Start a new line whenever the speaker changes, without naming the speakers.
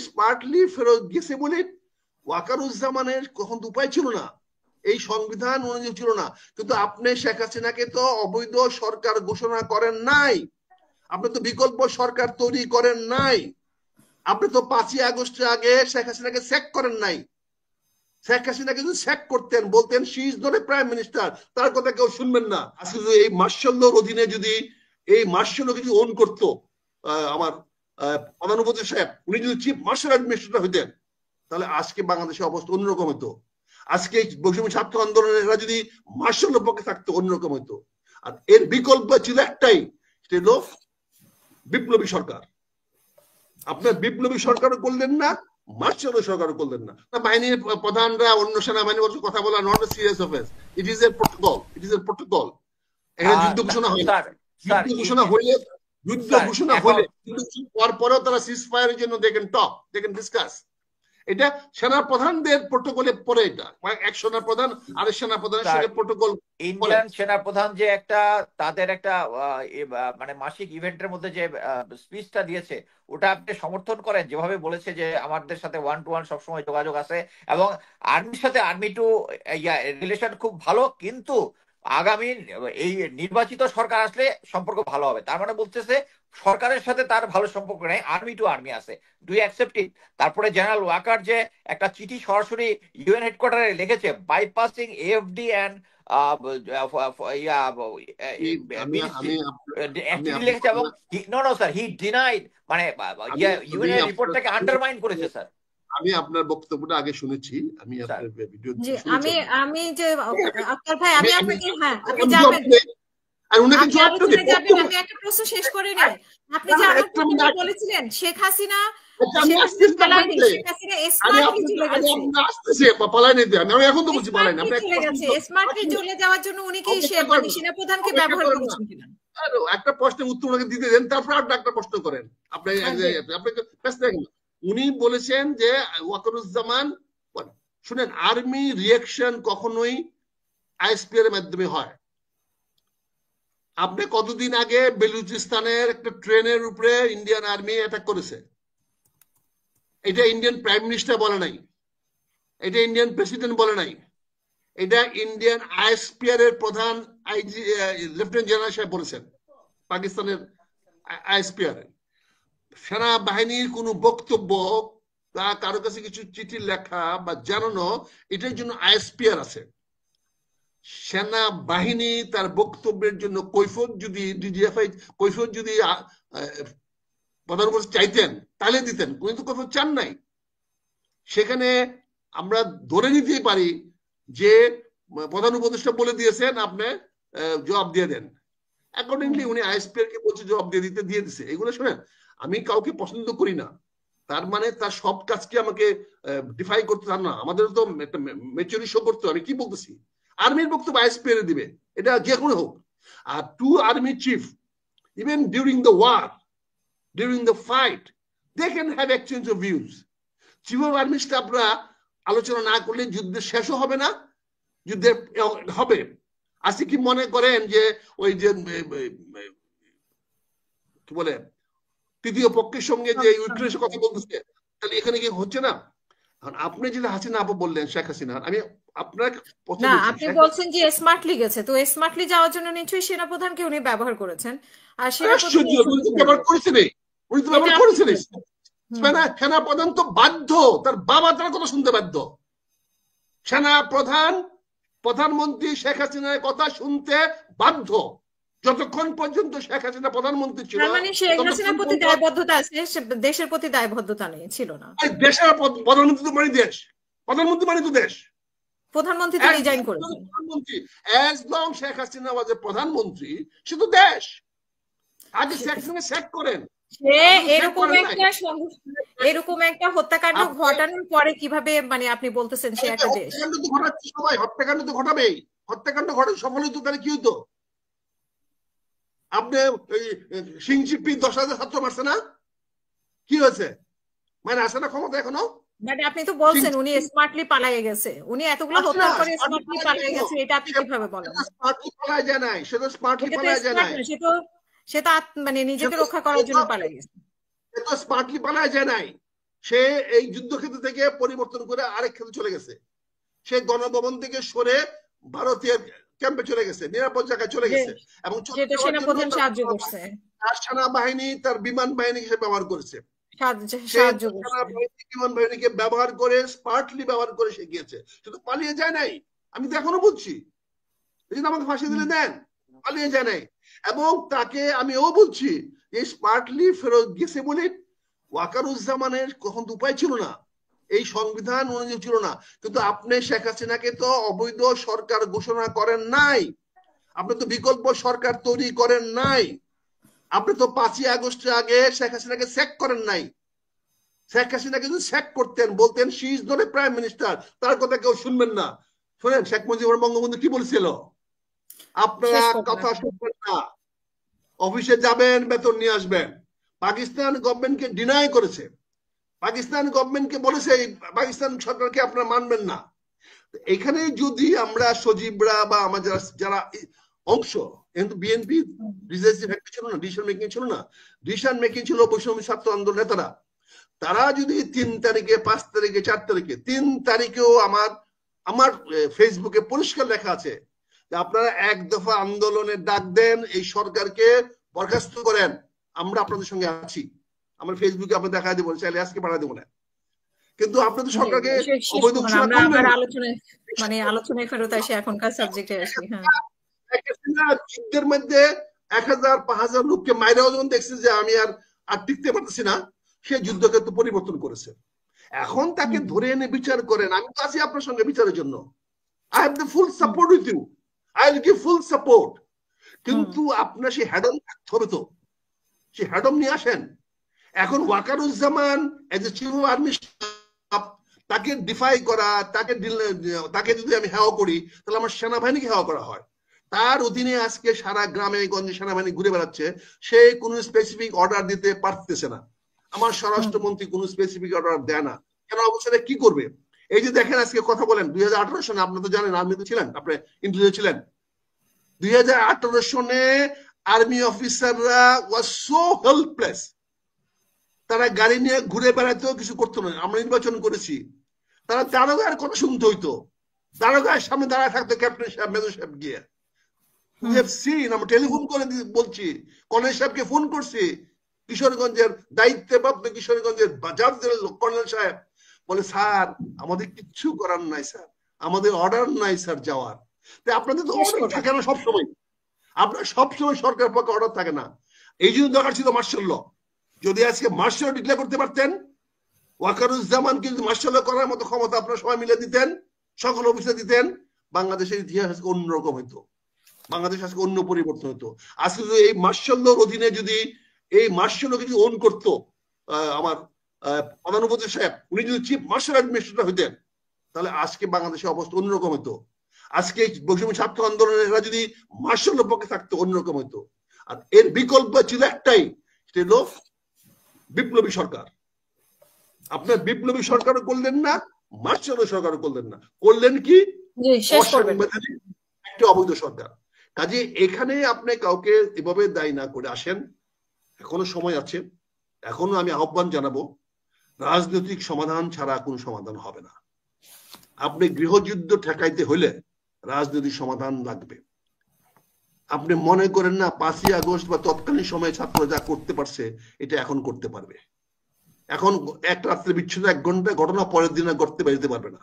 Smartly ফেরত গেছে বলে ওয়াকারুজ্জামানের কখন তো উপায় ছিল না, এই সংবিধান অনুযায়ী ছিল না। কিন্তু আপনি শেখ হাসিনাকে তো অবৈধ সরকার ঘোষণা করেন নাই, আপনি তো বিকল্প সরকার তৈরি করেন নাই, আপনি তো 5ই আগস্টের আগে শেখ হাসিনাকে স্যাক করেন নাই। শেখ হাসিনাকে যদি স্যাক করতেন, বলতেন she is not a prime minister, তার কথা কেউ শুনবেন না। আজকে যদি এই মার্শাল্লোর অধীনে যদি এই মার্শাল্লোকে যদি ওন করতো আমার প্রধান উপদেষ্টা সাহেব, উনি যদি চিফ মার্শাল অ্যাডমিনিস্ট্রেটর হইতেন, তাহলে আজকে বাংলাদেশের অবস্থা অন্যরকম হতো। আজকে বৈষম্য ছাত্র আন্দোলনের এরা যদি মার্শাল্লোর পক্ষে থাকতো অন্যরকম হতো। আর এর বিকল্প ছিল একটাই, সেটা হলো বিপ্লবী সরকার। আপনার বিপ্লবী সরকারও করলেন না, মার্শাল সরকারও করলেন না। বাহিনীর প্রধানরা অন্য সেনাবাহিনীর কথা বলা not a serious offence, it is a protocol, it is a protocol. এখানে যুদ্ধ ঘোষণা হয়, যুদ্ধ ঘোষণা হইলে পরেও তারা সিজ ফায়ারের জন্য দেখেন টক, দেখেন ডিসকাস। এটা সেনা প্রধানদের প্রটোকলে পড়ে, এটা এক সেনা প্রধান আরেক সেনা প্রধানের সঙ্গে প্রটোকল।
ইন্ডিয়ান সেনা প্রধান যে একটা তাদের একটা মানে মাসিক ইভেন্টের মধ্যে যে স্পিচটা দিয়েছে, ওটা আপনি সমর্থন করেন? যেভাবে বলেছে যে আমাদের সাথে 1-to-1 সবসময় যোগাযোগ আছে এবং আর্মির সাথে আর্মি টু রিলেশন খুব ভালো, কিন্তু আগামী এই নির্বাচিত সরকার আসলে সম্পর্ক ভালো হবে। তার মানে বলতেছে সরকারের সাথে তার ভালো সম্পর্ক নেই, আর্মি টু আর্মি আছে। Do you accept it? তারপরে জেনারেল ওয়াকার যে একটা চিঠি সরাসরি ইউএন হেডকোয়ার্টারে লিখেছে, বাইপাসিং এএফডি অ্যান্ড লিখেছে এবং হি ডিনাইড, মানে ইউএন রিপোর্টটাকে আন্ডারমাইন করেছে। স্যার
আমি আপনার বক্তব্যটা আগে শুনেছি, আমি আপনার ভিডিও
আমি যে আক্তার ভাই, আমি আপনাকে আপনি যাবেন, আমি একটা প্রশ্ন শেষ করে নিই। আপনি যে আমার বলেছিলেন শেখ হাসিনা স্মার্টলি চলে যাওয়ার জন্য উনি কি সেনাপ্রধানকে ব্যবহার করেছেন কিনা?
একটা প্রশ্নের উত্তর ওনাকে দিতে দেন, তারপর একটা প্রশ্ন করেন। আপনি উনি বলেছেন যে ওয়াকারুজ্জামান, শুনেন, আর্মি রিয়াকশন কখনোই আইএসপিআর এর মাধ্যমে হয়। আপনি কতদিন আগে বেলুচিস্তানের একটা ট্রেনের উপরে ইন্ডিয়ান আর্মি অ্যাটাক করেছে, এটা ইন্ডিয়ান প্রাইম মিনিস্টার বলে নাই, এটা ইন্ডিয়ান প্রেসিডেন্ট বলে নাই, এটা ইন্ডিয়ান আইএসপিআর এর প্রধান আইজি লেফটেন্যান্ট জেনারেল সাহেব বলেছেন, পাকিস্তানের আইএসপিআর এর। সেনাবাহিনীর কোন বক্তব্য বা কারো কাছে কিছু চিঠি লেখা বা জানানো, এটার জন্য আইএসপিআর আছে। সেনাবাহিনী তার বক্তব্যের জন্য কৈফিয়ত যদি ডিজিএফআই কৈফিয়ত যদি প্রধান উপদেষ্টা চাইতেন তাহলে দিতেন, কিন্তু কৈফিয়ত চান নাই। সেখানে আমরা ধরে নিতেই পারি যে প্রধান উপদেষ্টা বলে দিয়েছেন আপনি জবাব দিয়ে দেন, অ্যাকর্ডিংলি উনি আইএসপিআর কে বলছে জবাব দিয়ে দিছে। এগুলো শোনেন, আমি কাউকে পছন্দ করি না, তার মানে তার সব কাজকে আমাকে ডিফাই করতে চান না, আমাদের তো একটা ম্যাচুরিটি শো করতে। আমি কি বলতেছি, আর্মির বক্তব্য আইএসপিআর এ দিবে, এটা যে কোনো হোক। আর to army chief, even during the war, during the fight, they can have exchange of views. Chief of army স্টাফরা আলোচনা না করলে যুদ্ধের শেষও হবে না, যুদ্ধের হবে। আজকে কি মনে করেন যে ওই যে কি বলে তৃতীয় পক্ষের সঙ্গে যে ইউক্রেনের কথা বলতেছে, তাহলে এখানে কি হচ্ছে না? আপনি যেটা হাসিনা আপু বললেন, শেখ হাসিনা, আমি আপনার
না, আপনি বলছেন যে স্মার্টলি গেছে, তো স্মার্টলি যাওয়ার জন্য নিশ্চয়ই সেনাপ্রধানকে উনি ব্যবহার করেছেন। আর
ব্যবহার করেছেন, উনি তো ব্যবহার করেছেন। সেনাপ্রধান তো বাধ্য, তার বাবা তার কথা শুনতে বাধ্য। সেনাপ্রধান প্রধানমন্ত্রী শেখ হাসিনার কথা শুনতে বাধ্য যতক্ষণ পর্যন্ত শেখ হাসিনা প্রধানমন্ত্রী ছিল।
মানে শেখ হাসিনার প্রতি দায়বদ্ধতা আছে, দেশের প্রতি দায়বদ্ধতা নেই, ছিল না।
দেশের প্রধানমন্ত্রী তো মানে দেশ, প্রধানমন্ত্রী মানে তো দেশ,
প্রধানমন্ত্রী তো রিজাইন করেছেন।
প্রধানমন্ত্রী অ্যাজ লং শেখ হাসিনা ওয়াজ এ প্রধানমন্ত্রী, সে তো দেশ। আগে শেখ করেন,
এরকম একটা হত্যাকাণ্ড ঘটানোর পরে কিভাবে মানে আপনি বলতেছেন সে একটা দেশ?
সবাই হত্যাকাণ্ড তো ঘটাবেই, হত্যাকাণ্ড ঘটে সফল হইতো, তাহলে কি হইতো? আপনি সিংচিপি 10,000 ছাত্র মারছে না, কি হয়েছে? মানে আসে না ক্ষমতা এখনো?
মানে আপনি তো বলছেন উনি স্মার্টলি পালিয়ে গেছে, উনি এতগুলো হত্যা করে স্মার্টলি পালিয়ে গেছে, এটা আপনি কিভাবে বলেন?
স্মার্টলি পালিয়ে যায় নাই, সে তো স্মার্টলি পালিয়ে যায় নাই,
সে তো মানে নিজেকে রক্ষা করার জন্য পালিয়ে গেছে।
সে তো স্মার্টলি পালিয়ে যায় নাই, সে এই যুদ্ধক্ষেত্র থেকে পরিবর্তন করে আরেক ক্ষেত্রে চলে গেছে। সে গণভবন থেকে সরে ভারতীয় ক্যাম্পে চলে গেছে, নিরাপদ জায়গায় চলে গেছে, এবং তার সেনাবাহিনী তার বিমান বাহিনীকে সে ব্যবহার করেছে। বিমান বাহিনীকে ব্যবহার করে স্মার্টলি ব্যবহার করে সে গিয়েছে, শুধু পালিয়ে যায় নাই। আমি তো এখনো বলছি, এই জন্য আমাকে ফাঁসি দিলে দেন, পালিয়ে যায় নাই। এবং তাকে আমি বলছি এই স্মার্টলি ফেরত গেছে বলে ওয়াকারুজ্জামানের কখন উপায় ছিল না, এই সংবিধান অনুযায়ী ছিল না। কিন্তু আপনি শেখ হাসিনাকে তো অবৈধ সরকার ঘোষণা করেন নাই, আপনি তো বিকল্প সরকার তৈরি করেন নাই, আপনি তো 5ই আগস্টের আগে শেখ হাসিনাকে স্যাক করেন নাই। শেখ হাসিনাকে যদি স্যাক করতেন, বলতেন she is not a prime minister, তার কথা কেউ শুনবেন না। শোনেন শেখ মুজিবুর বঙ্গবন্ধু কি বলছিল, আপনারা কথা শুনবেন না, অফিসে যাবেন, বেতন নিয়ে আসবেন। পাকিস্তান গভর্নমেন্টকে ডিনাই করেছে, পাকিস্তান গভর্নমেন্টকে বলেছে পাকিস্তান সরকারকে আপনারা মানবেন না। এখানে যদি আমরা সজীবরা বা আমাদের যারা অংশ, কিন্তু বিএনপি ছিল না, ডিসিশন মেকিং ছিল না, ডিসিশন মেকিং ছিল বৈষম্য ছাত্র আন্দোলন নেতারা। তারা যদি 3 তারিখে, 5 তারিখে, 4 তারিখে, 3 তারিখেও আমার ফেসবুকে পরিষ্কার লেখা আছে যে আপনারা এক দফা আন্দোলনের ডাক দেন, এই সরকারকে বরখাস্ত করেন, আমরা আপনাদের সঙ্গে আছি। আমার ফেসবুকে আপনার দেখা দেবো, চাইলে আজকে পাঠা দেবো না। কিন্তু আপনাদের সরকারকে অবৈধ ঘোষণা করবেন না।
আলোচনায় ফেরত আসি, এখনকার সাবজেক্টে আসি।
যুদ্ধের মধ্যে 1000-5000 লোককে মাইরাও যখন দেখছে যে আমি আর টিকতে পারতেছি না, সে যুদ্ধক্ষেত্র পরিবর্তন করেছে। এখন তাকে ধরে এনে বিচার করেন, আমি তো আছি আপনার সঙ্গে বিচারের জন্য। I have the full support with you, I will give full support. কিন্তু আপনার সেই হ্যাডম থাকতে হবে, তো সেই হ্যাডম নিয়ে আসেন। এখন Wakeruzzaman as a chief of army তাকে ডিফাই করা, তাকে যদি আমি হেওয়া করি, তাহলে আমার সেনাবাহিনীকে হেওয়া করা হয়। তার অধীনে আজকে সারা গ্রামে গঞ্জে সেনাবাহিনী ঘুরে বেড়াচ্ছে, সে কোনো স্পেসিফিক অর্ডার দিতে পারতেছে না। আমার স্বরাষ্ট্রমন্ত্রী কোনো স্পেসিফিক অর্ডার দেয় না, কেন অবস্থায় কি করবে? এই যে দেখেন আজকে কথা বলেন 2018 সনে, আপনি তো জানেন, আপনি তো ছিলেন, আপনি ইন্টারভিউ ছিলেন। 2018 সনে আর্মি অফিসাররা ওয়াজ সো হেল্পলেস, তারা গাড়ি নিয়ে ঘুরে বেড়াতেও কিছু করতো না। আমরা নির্বাচন করেছি, তারা দারোগার কথা শুনতে হইতো, দারোগার সামনে দাঁড়ায় থাকতো ক্যাপ্টেন সাহেব, মেজর সাহেব গিয়ে। আমরা টেলিফোন করে বলছি, কর্নেল সাহেবকে ফোন করছি, কিশোরগঞ্জের দায়িত্বপ্রাপ্ত কিশোরগঞ্জের কর্নেল সাহেব বলে, স্যার আমাদের কিচ্ছু করার নাই স্যার, আমাদের অর্ডার নাই স্যার যাওয়ার। আপনাদের তো অর্ডার থাকে না সবসময়, আপনার সবসময় সরকার পক্ষে অর্ডার থাকে না। এই জন্য দরকার ছিল মার্শাল ল। যদি আজকে মার্শাল ডিক্লেয়ার করতে পারতেন, ওয়াকারুজ্জামান কিন্তু মার্শাল করার মতো ক্ষমতা আপনারা সবাই মিলে দিতেন, সকল অফিসে দিতেন, বাংলাদেশের ইতিহাস আজকে অন্যরকম হইতো, বাংলাদেশ আজকে অন্য পরিবর্তন হতো। আজকে যদি এই মার্শাল্লোর অধীনে যদি এই মার্শালকে যদি ওন করতো আমার প্রধান উপদেষ্টা সাহেব, উনি যদি চিফ মার্শাল অ্যাডমিনিস্ট্রেটর হইতেন, তাহলে আজকে বাংলাদেশের অবস্থা অন্যরকম হতো। আজকে বৈষম্য ছাত্র আন্দোলনের এরা যদি মার্শালের পক্ষে থাকতো, অন্যরকম হইতো। আর এর বিকল্প ছিল একটাই, সেটা হলো বিপ্লবী সরকার। আপনার বিপ্লবী সরকারও করলেন না, মার্শাল সরকারও করলেন না, করলেন কি অসাংবিধানিক একটা অবৈধ সরকার। কাজে এখানে আপনি কাউকে এভাবে দায়ী না করে আসেন, এখনো সময় আছে। এখনো আমি আহ্বান জানাবো, রাজনৈতিক সমাধান ছাড়া কোনো সমাধান হবে না। আপনি গৃহযুদ্ধ ঠেকাইতে হইলে রাজনৈতিক সমাধান লাগবে। আপনি মনে করেন না 5ই আগস্ট বা তৎকালীন সময়ে ছাত্র যা করতে পারছে এটা এখন করতে পারবে? এখন এক রাত্রে বিচ্ছিন্ন 1 ঘন্টা ঘটনা পরের দিন করতে পারবে না।